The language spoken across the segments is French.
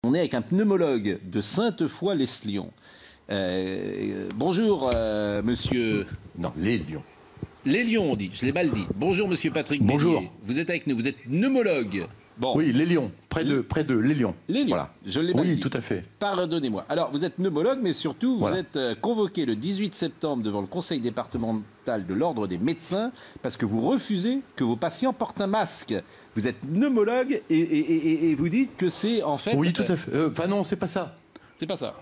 On est avec un pneumologue de Sainte-Foy-lès-Lyon. Bonjour, monsieur... Non, les Lions. Les Lions, on dit. Je l'ai mal dit. Bonjour, monsieur Patrick Bonjour. Bélier. Vous êtes avec nous. Vous êtes pneumologue. Bon. Oui, les Lions. Près de les Lions. Les Lions. Voilà. Je l'ai mal dit. Oui, tout à fait. Pardonnez-moi. Alors, vous êtes pneumologue, mais surtout, vous êtes convoqué le 18 septembre devant le conseil départemental de l'ordre des médecins parce que vous refusez que vos patients portent un masque. Vous êtes pneumologue et vous dites que c'est en fait... Oui, tout à fait. Enfin non, c'est pas ça. C'est pas ça.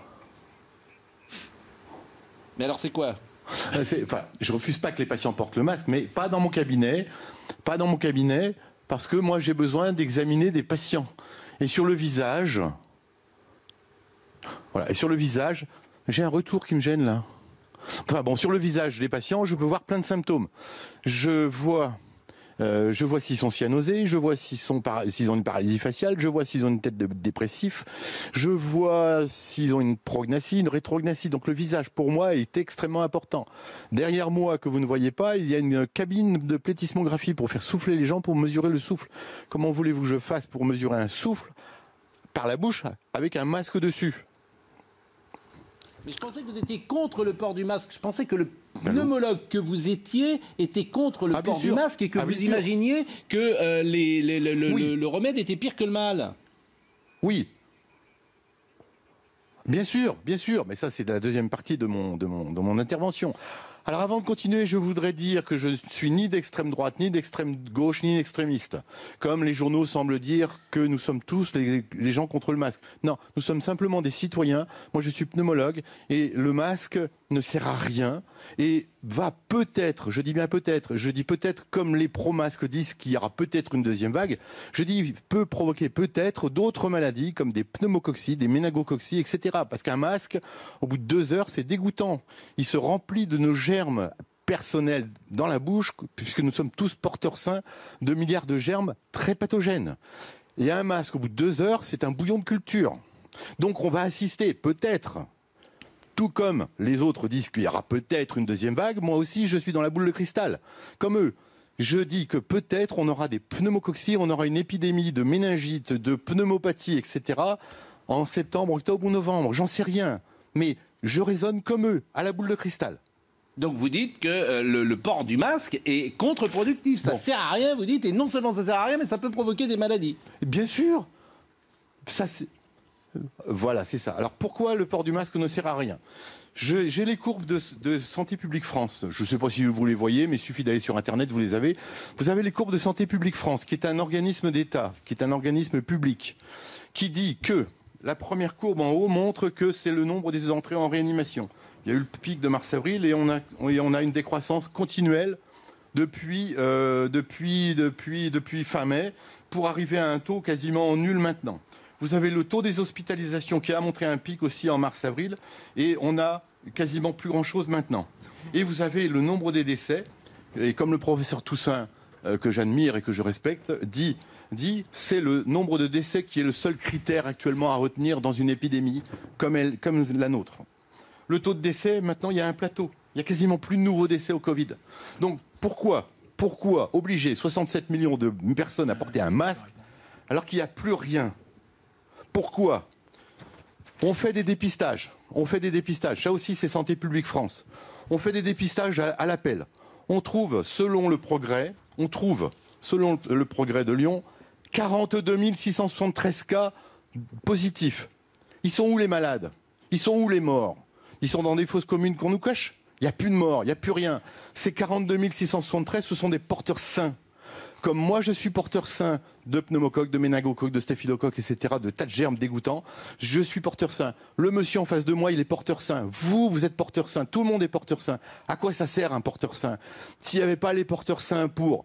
Mais alors, c'est quoi? Enfin, je refuse pas que les patients portent le masque, mais pas dans mon cabinet. Pas dans mon cabinet, parce que moi, j'ai besoin d'examiner des patients. Et sur le visage... Voilà, et sur le visage, j'ai un retour qui me gêne, là. Enfin bon, sur le visage des patients, je peux voir plein de symptômes. Je vois s'ils sont cyanosés, je vois s'ils ont une paralysie faciale, je vois s'ils ont une tête de dépressif, je vois s'ils ont une prognatsie, une rétrognatsie. Donc le visage, pour moi, est extrêmement important. Derrière moi, que vous ne voyez pas, il y a une cabine de plétismographie pour faire souffler les gens, pour mesurer le souffle. Comment voulez-vous que je fasse pour mesurer un souffle par la bouche avec un masque dessus? Mais je pensais que vous étiez contre le port du masque. Je pensais que le pneumologue que vous étiez était contre le port du masque et que vous imaginiez que le remède était pire que le mal. Oui. Bien sûr, mais ça c'est la deuxième partie de mon intervention. Alors avant de continuer, je voudrais dire que je ne suis ni d'extrême droite, ni d'extrême gauche, ni extrémiste. Comme les journaux semblent dire que nous sommes tous les gens contre le masque. Non, nous sommes simplement des citoyens. Moi je suis pneumologue et le masque ne sert à rien et va peut-être, je dis bien peut-être, je dis peut-être comme les pro-masques disent qu'il y aura peut-être une deuxième vague, je dis peut provoquer peut-être d'autres maladies comme des pneumococcis, des méningococcis, etc. Parce qu'un masque, au bout de 2 heures, c'est dégoûtant. Il se remplit de nos germes personnels dans la bouche, puisque nous sommes tous porteurs sains de milliards de germes très pathogènes. Et un masque, au bout de 2 heures, c'est un bouillon de culture. Donc on va assister peut-être... Tout comme les autres disent qu'il y aura peut-être une deuxième vague, moi aussi je suis dans la boule de cristal. Comme eux, je dis que peut-être on aura des pneumococcis, on aura une épidémie de méningite, de pneumopathie, etc. en septembre, octobre ou novembre. J'en sais rien. Mais je raisonne comme eux, à la boule de cristal. Donc vous dites que le port du masque est contre-productif. Ça sert à rien, vous dites, et non seulement ça sert à rien, mais ça peut provoquer des maladies. Bien sûr. Ça c'est... Voilà, c'est ça. Alors pourquoi le port du masque ne sert à rien? J'ai les courbes de Santé publique France. Je ne sais pas si vous les voyez, mais il suffit d'aller sur Internet, vous les avez. Vous avez les courbes de Santé publique France, qui est un organisme d'État, qui est un organisme public, qui dit que la première courbe en haut montre que c'est le nombre des entrées en réanimation. Il y a eu le pic de mars-avril et on a une décroissance continuelle depuis fin mai pour arriver à un taux quasiment nul maintenant. Vous avez le taux des hospitalisations qui a montré un pic aussi en mars-avril et on a quasiment plus grand-chose maintenant. Et vous avez le nombre des décès, et comme le professeur Toussaint, que j'admire et que je respecte, dit c'est le nombre de décès qui est le seul critère actuellement à retenir dans une épidémie comme la nôtre. Le taux de décès, maintenant, il y a un plateau. Il n'y a quasiment plus de nouveaux décès au Covid. Donc pourquoi obliger 67 millions de personnes à porter un masque alors qu'il n'y a plus rien? Pourquoi? On fait des dépistages. Ça aussi, c'est Santé publique France. On fait des dépistages à l'appel. On trouve, selon le Progrès de Lyon, 42 673 cas positifs. Ils sont où les malades? Ils sont où les morts? Ils sont dans des fosses communes qu'on nous cache? Il n'y a plus de morts, il n'y a plus rien. Ces 42 673, ce sont des porteurs sains. Comme moi, je suis porteur sain de pneumocoque, de méningocoque, de staphylocoque, etc., de tas de germes dégoûtants, je suis porteur sain. Le monsieur en face de moi, il est porteur sain. Vous êtes porteur sain. Tout le monde est porteur sain. À quoi ça sert un porteur sain? S'il n'y avait pas les porteurs sains pour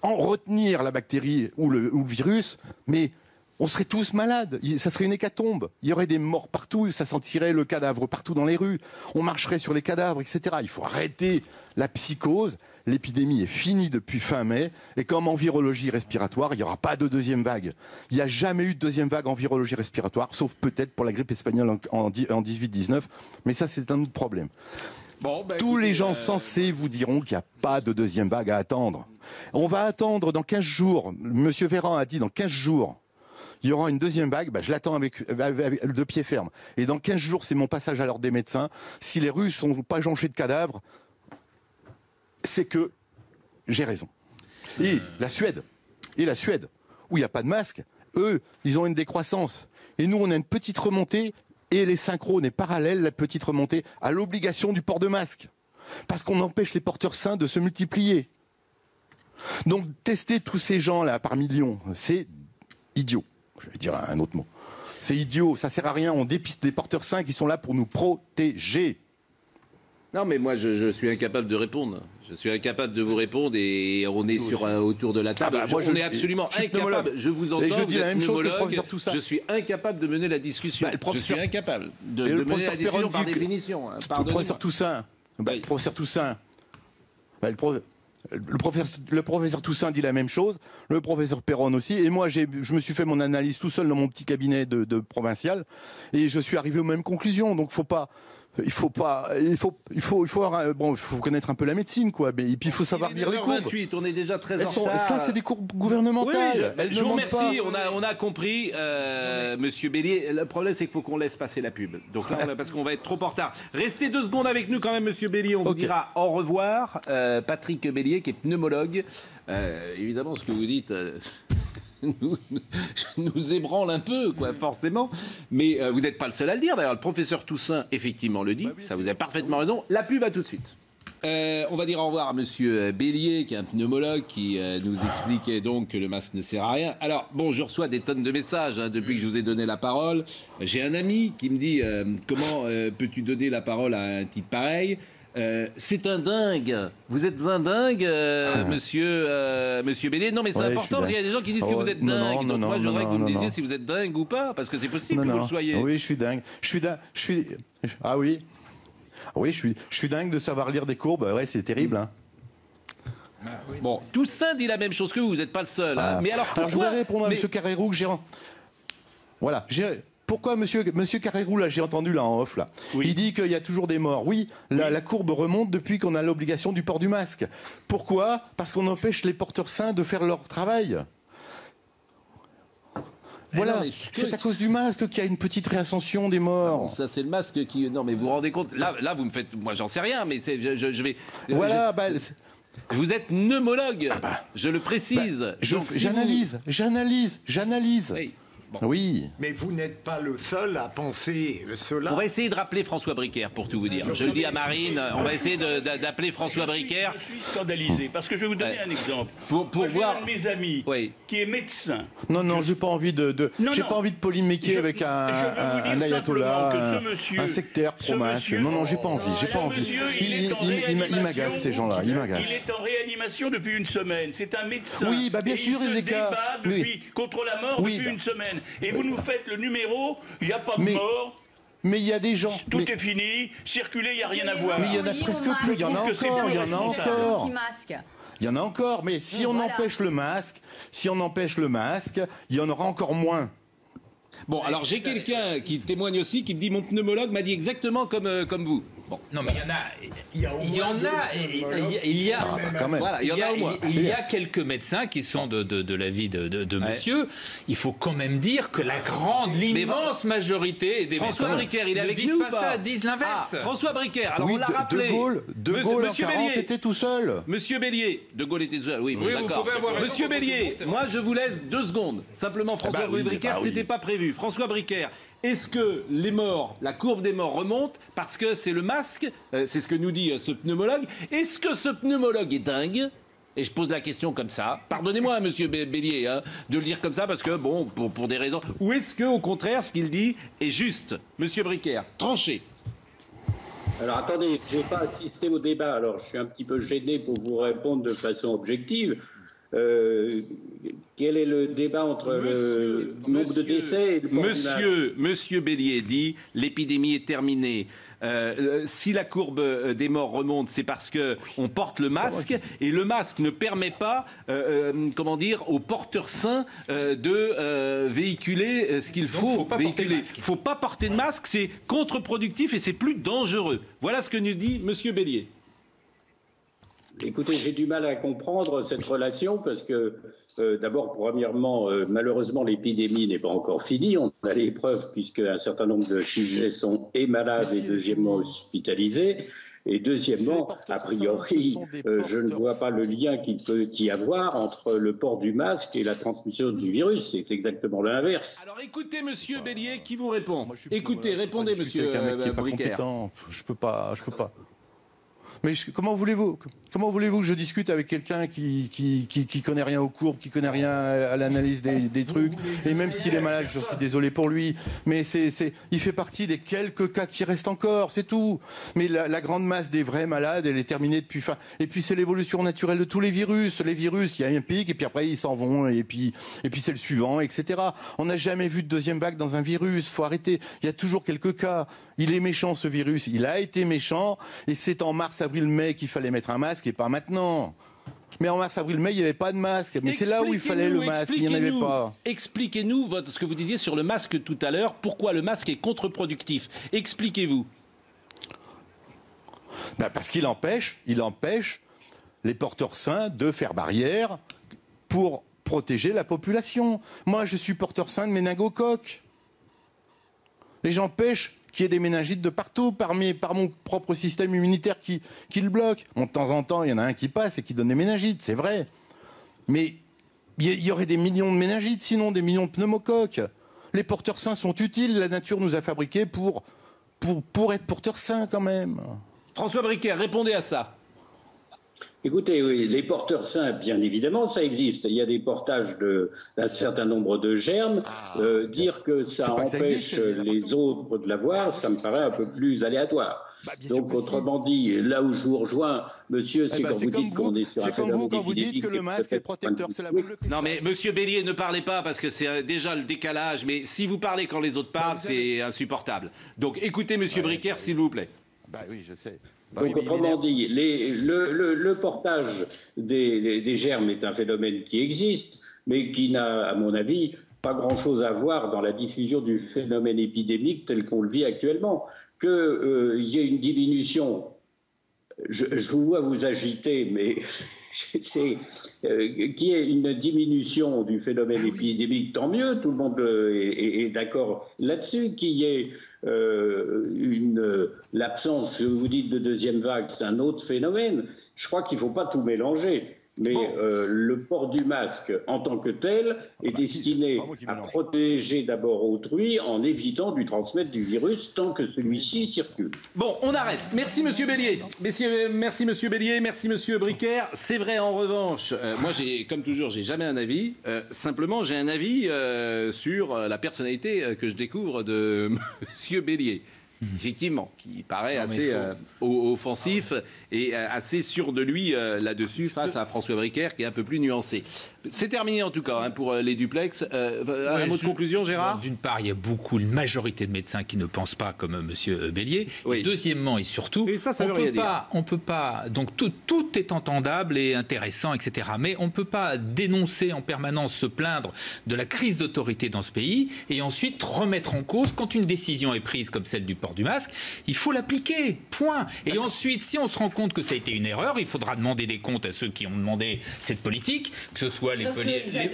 en retenir la bactérie ou le virus, mais on serait tous malades, ça serait une hécatombe. Il y aurait des morts partout, ça sentirait le cadavre partout dans les rues. On marcherait sur les cadavres, etc. Il faut arrêter la psychose. L'épidémie est finie depuis fin mai. Et comme en virologie respiratoire, il n'y aura pas de deuxième vague. Il n'y a jamais eu de deuxième vague en virologie respiratoire, sauf peut-être pour la grippe espagnole en 18-19. Mais ça, c'est un autre problème. Tous les gens sensés vous diront qu'il n'y a pas de deuxième vague à attendre. On va attendre dans 15 jours. Monsieur Véran a dit dans 15 jours. il y aura une deuxième vague, je l'attends avec de pied ferme. Et dans 15 jours, c'est mon passage à l'ordre des médecins. Si les rues sont pas jonchées de cadavres, c'est que j'ai raison. Et la Suède, où il n'y a pas de masque, eux, ils ont une décroissance. Et nous, on a une petite remontée, et les synchrones et parallèles, la petite remontée à l'obligation du port de masque. Parce qu'on empêche les porteurs sains de se multiplier. Donc, tester tous ces gens-là par millions, c'est idiot. Je vais dire un autre mot. C'est idiot, ça sert à rien. On dépiste des porteurs sains qui sont là pour nous protéger. Non, mais moi, je suis incapable de répondre. Je suis incapable de vous répondre et on est autour de la table. On est absolument incapable. Je vous entends. Et je dis la même chose que le professeur Toussaint. Je suis incapable de mener la discussion. Je suis incapable de mener la discussion par définition. Le professeur Toussaint. Le professeur Toussaint. Le professeur Toussaint dit la même chose, le professeur Perron aussi, et moi je me suis fait mon analyse tout seul dans mon petit cabinet de provincial, et je suis arrivé aux mêmes conclusions. Donc il faut connaître un peu la médecine, quoi. Et puis il faut savoir lire les courbes. 28, on est déjà très en retard. Ça, c'est des courbes gouvernementales. Je vous remercie. On a compris, Monsieur Bélier. Le problème, c'est qu'il faut qu'on laisse passer la pub. Donc là, parce qu'on va être trop en retard. Restez 2 secondes avec nous quand même, Monsieur Bélier. On vous dira au revoir. Patrick Bélier, qui est pneumologue. Évidemment, ce que vous dites. nous ébranle un peu, quoi, forcément. Mais vous n'êtes pas le seul à le dire. D'ailleurs, le professeur Toussaint, effectivement, le dit. Ça, vous avez parfaitement raison. La pub, à tout de suite. On va dire au revoir à Monsieur Bélier, qui est un pneumologue, qui nous expliquait donc que le masque ne sert à rien. Alors, bon, je reçois des tonnes de messages depuis que je vous ai donné la parole. J'ai un ami qui me dit comment peux-tu donner la parole à un type pareil ? C'est un dingue. Vous êtes un dingue, monsieur Bélier. Non, mais c'est important parce qu'il y a des gens qui disent que vous êtes dingue. Donc moi, je voudrais que vous me disiez si vous êtes dingue ou pas, parce que c'est possible que vous le soyez. Oui, je suis dingue. Ah oui. Oui, je suis dingue de savoir lire des courbes. Ouais, c'est terrible. Hein. Bon, Toussaint dit la même chose que vous. Vous n'êtes pas le seul. Hein. Mais alors pourquoi... je voudrais répondre à M. Carrérou que j'ai. Voilà. Pourquoi Monsieur Carrérou, là, j'ai entendu là en off, là, il dit qu'il y a toujours des morts. Oui, la courbe remonte depuis qu'on a l'obligation du port du masque. Pourquoi ? Parce qu'on empêche les porteurs sains de faire leur travail. Voilà, c'est à cause du masque qu'il y a une petite réascension des morts. Non, ça, c'est le masque qui... Non, mais vous vous rendez compte... Là vous me faites... Moi, j'en sais rien, mais je vais... Voilà, Vous êtes pneumologue, je le précise. J'analyse. Oui. Bon. Oui. Mais vous n'êtes pas le seul à penser cela. On va essayer de rappeler François Bricaire, pour tout vous dire. Je le dis à Marine, on va essayer d'appeler François Bricaire. Je suis scandalisé, parce que je vais vous donner un exemple. Pour voir... un de mes amis qui est médecin. Non, j'ai pas envie de pas envie de polémiquer avec un ayatollah, un sectaire pro-masque. Non, j'ai pas envie. Il m'agace, ces gens-là. Il est en réanimation depuis une semaine. C'est un médecin. Oui, bien sûr, il se débat contre la mort depuis une semaine. Et vous nous faites le numéro, il n'y a pas de mort. Mais il y a des gens... Tout est fini, circuler, il n'y a rien à voir. Mais il y en a presque plus, il y en a encore. Il y en a encore, mais si on empêche le masque, il y en aura encore moins. Bon, alors j'ai quelqu'un qui témoigne aussi, qui me dit, mon pneumologue m'a dit exactement comme vous. Bon. Non, mais il y a quelques médecins qui sont de l'avis de monsieur. Il faut quand même dire que l'immense majorité des François médecins Bricaire, il est avec disent nous pas ou pas ça, disent l'inverse. François Bricaire, alors on l'a rappelé. De Gaulle en 40 était tout seul. Monsieur Bélier, De Gaulle était tout seul, oui, d'accord. Monsieur Bélier, moi je vous laisse 2 secondes. Simplement, François Bricaire, c'était pas prévu. François Bricaire, est-ce que les morts, la courbe des morts remonte parce que c'est le masque, c'est ce que nous dit ce pneumologue. Est-ce que ce pneumologue est dingue ? Et je pose la question comme ça. Pardonnez-moi, monsieur Bélier, de le dire comme ça parce que, bon, pour des raisons. Ou est-ce que, au contraire, ce qu'il dit est juste ? Monsieur Bricaire, tranchez. Alors attendez, je n'ai pas assisté au débat, alors je suis un petit peu gêné pour vous répondre de façon objective. Quel est le débat entre le nombre de décès et le port du masque ? Monsieur Bélier dit l'épidémie est terminée. Si la courbe des morts remonte, c'est parce qu'on porte le masque et le masque ne permet pas, aux porteurs sains de véhiculer ce qu'il faut véhiculer. Il ne faut pas porter de masque, c'est contre-productif et c'est plus dangereux. Voilà ce que nous dit monsieur Bélier. Écoutez, j'ai du mal à comprendre cette relation parce que, d'abord, premièrement, malheureusement, l'épidémie n'est pas encore finie. On a les preuves puisque un certain nombre de sujets sont malades et deuxièmement hospitalisés. Et deuxièmement, a priori, je ne vois pas le lien qu'il peut y avoir entre le port du masque et la transmission du virus. C'est exactement l'inverse. Alors écoutez, monsieur Bélier, qui vous répond. Écoutez, répondez, monsieur Briquer. Je peux pas. Mais comment voulez-vous que je discute avec quelqu'un qui connaît rien aux courbes, qui connaît rien à l'analyse des trucs, et même s'il est malade, je suis désolé pour lui, mais il fait partie des quelques cas qui restent encore, c'est tout. Mais la grande masse des vrais malades, elle est terminée depuis fin. Et puis c'est l'évolution naturelle de tous les virus. Les virus, il y a un pic, et puis après ils s'en vont, et puis c'est le suivant, etc. On n'a jamais vu de deuxième vague dans un virus. Faut arrêter. Il y a toujours quelques cas. Il est méchant ce virus. Il a été méchant, et c'est en mars, avril, mai qu'il fallait mettre un masque et pas maintenant. Mais en mars, avril, mai, il n'y avait pas de masque. Mais c'est là où il fallait le masque, il n'y en avait pas. Expliquez-nous ce que vous disiez sur le masque tout à l'heure. Pourquoi le masque est contre-productif? Expliquez-vous. Parce qu'il empêche les porteurs sains de faire barrière pour protéger la population. Moi, je suis porteur sain de méningocoque. Et j'empêche qu'il y ait des méningites de partout par mon propre système immunitaire qui le bloque. Bon, de temps en temps, il y en a un qui passe et qui donne des méningites, c'est vrai. Mais il y aurait des millions de méningites, sinon des millions de pneumocoques. Les porteurs sains sont utiles, la nature nous a fabriqués pour être porteurs sains quand même. François Briquer, répondez à ça. Écoutez, oui, les porteurs sains, bien évidemment, ça existe. Il y a des portages d'un certain nombre de germes. Dire que ça empêche les autres de l'avoir, ça me paraît un peu plus aléatoire. Donc, autrement dit, là où je vous rejoins, monsieur, c'est quand vous dites qu'on est sur un phénomène épidémique. C'est comme vous quand vous dites que le masque est protecteur, c'est la boule de cristal. Non mais monsieur Bélier, ne parlez pas parce que c'est déjà le décalage. Mais si vous parlez quand les autres parlent, c'est insupportable. Donc, écoutez monsieur Briquer, s'il vous plaît. Oui, je sais. Donc, autrement dit, le portage des germes est un phénomène qui existe, mais qui n'a, à mon avis, pas grand-chose à voir dans la diffusion du phénomène épidémique tel qu'on le vit actuellement. Qu'il y ait une diminution, je vous vois vous agiter, mais qu'il y ait une diminution du phénomène épidémique, tant mieux, tout le monde est d'accord là-dessus. Qu'il y ait l'absence, vous dites, de deuxième vague, c'est un autre phénomène. Je crois qu'il ne faut pas tout mélanger. Mais le port du masque en tant que tel est destiné à protéger d'abord autrui en évitant de lui transmettre du virus tant que celui-ci circule. Bon, on arrête. Merci monsieur Bélier. Merci monsieur Bélier, merci monsieur Briquer. C'est vrai en revanche, moi comme toujours, j'ai jamais un avis. Simplement, j'ai un avis sur la personnalité que je découvre de monsieur Bélier. Effectivement, qui paraît assez offensif et assez sûr de lui là-dessus face à François Briquer qui est un peu plus nuancé. C'est terminé en tout cas pour les duplex. Un mot de conclusion, Gérard ? D'une part, il y a une majorité de médecins qui ne pensent pas comme monsieur Bélier. Oui. Deuxièmement et surtout, on peut pas. Donc tout est entendable et intéressant, etc. Mais on ne peut pas dénoncer en permanence, se plaindre de la crise d'autorité dans ce pays et ensuite remettre en cause quand une décision est prise comme celle du port du masque, il faut l'appliquer, point. Et ensuite, si on se rend compte que ça a été une erreur, il faudra demander des comptes à ceux qui ont demandé cette politique, que ce soit les policiers.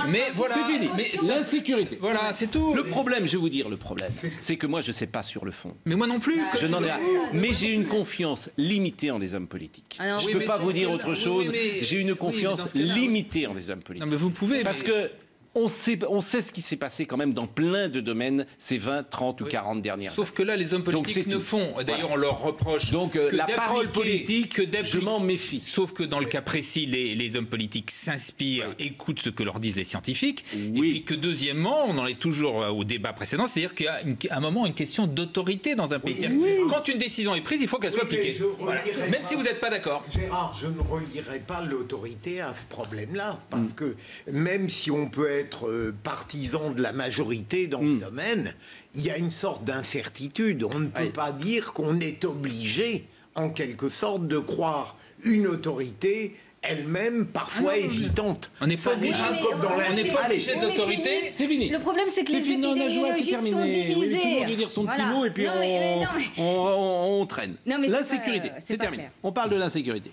Mais voilà, c'est fini. Mais l'insécurité. Voilà, c'est tout. Le problème, je vais vous dire le problème, c'est que moi je ne sais pas sur le fond. Mais moi non plus. Je n'en ai rien. Mais j'ai une confiance limitée en les hommes politiques. Je ne peux pas vous dire autre chose. J'ai une confiance limitée en les hommes politiques. Non, mais vous pouvez. Parce que on sait ce qui s'est passé quand même dans plein de domaines ces 20, 30 ou 40 dernières années. Sauf que là, les hommes politiques ne font. D'ailleurs, on leur reproche. Donc, la parole politique, je m'en méfie. Sauf que dans le cas précis, les hommes politiques s'inspirent, écoutent ce que leur disent les scientifiques. Et puis que deuxièmement, on en est toujours au débat précédent, c'est-à-dire qu'il y a à un moment une question d'autorité dans un pays. Quand une décision est prise, il faut qu'elle soit appliquée. Même si vous n'êtes pas d'accord. Gérard, je ne relierai pas l'autorité à ce problème-là. Parce que même si on peut être partisan de la majorité dans ce domaine, il y a une sorte d'incertitude. On ne peut pas dire qu'on est obligé, en quelque sorte, de croire une autorité elle-même parfois hésitante. On n'est pas obligé de l'autorité. C'est fini. Le problème, c'est que les épidémiologistes sont divisés. Tout le monde veut dire son petit mot et puis on traîne. L'insécurité, c'est terminé. On parle de l'insécurité.